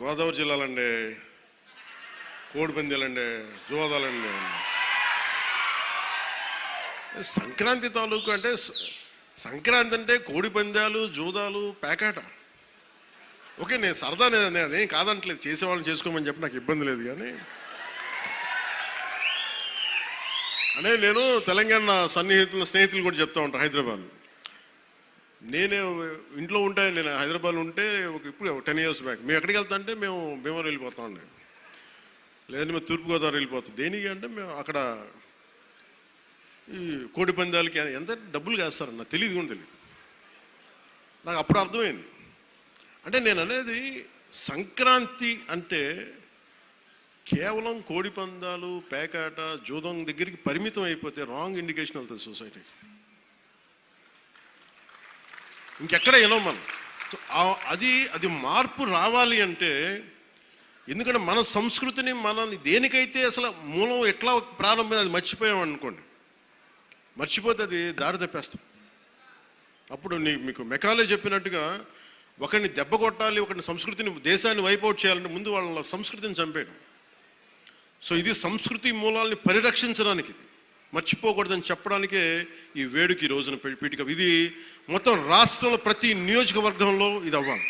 గోదావరి జిల్లాలండి, కోడిపందాలండి, జోదాలండి. సంక్రాంతి తాలూకు అంటే సంక్రాంతి అంటే కోడిపందాలు, జూదాలు, పేకాట. ఓకే, నేను సరదా అదేం కాదంటలేదు, చేసేవాళ్ళని చేసుకోమని చెప్పి నాకు ఇబ్బంది లేదు. కానీ అంటే నేను తెలంగాణ స్నేహితులు కూడా చెప్తా ఉంటాను. హైదరాబాద్ నేనే ఇంట్లో ఉంటే, నేను హైదరాబాద్లో ఉంటే ఇప్పుడు 10 years బ్యాక్ మేము ఎక్కడికి వెళ్తా అంటే మేము భీమవరం వెళ్ళిపోతామండి, లేదంటే మేము తూర్పుగోదావరి వెళ్ళిపోతాం. దేనికి అంటే మేము అక్కడ ఈ కోడి పందాలకి ఎంత డబ్బులు వేస్తారని నాకు తెలియదు కూడా తెలియదు. నాకు అప్పుడు అర్థమైంది. అంటే నేను అనేది సంక్రాంతి అంటే కేవలం కోడి పందాలు, పేకాట, జూదం దగ్గరికి పరిమితం అయిపోతే రాంగ్ ఇండికేషన్ వెళ్తుంది సొసైటీకి. ఇంకెక్కడ వెళ్ళాం మనం. అది మార్పు రావాలి అంటే, ఎందుకంటే మన సంస్కృతిని మనల్ని దేనికైతే అసలు మూలం ఎట్లా ప్రారంభం అది మర్చిపోయాం అనుకోండి, మర్చిపోతే అది దారి తప్పేస్తాం. అప్పుడు మీకు మెకాలే చెప్పినట్టుగా ఒకరిని దెబ్బ కొట్టాలి, ఒకరిని సంస్కృతిని, దేశాన్ని వైపౌట్ చేయాలంటే ముందు వాళ్ళ సంస్కృతిని చంపేయడం. సో ఇది సంస్కృతి మూలాల్ని పరిరక్షించడానికి, మర్చిపోకూడదని చెప్పడానికే ఈ వేడుక ఈ రోజున పీఠిక. ఇది మొత్తం రాష్ట్రంలో ప్రతి నియోజకవర్గంలో ఇది అవ్వాలి.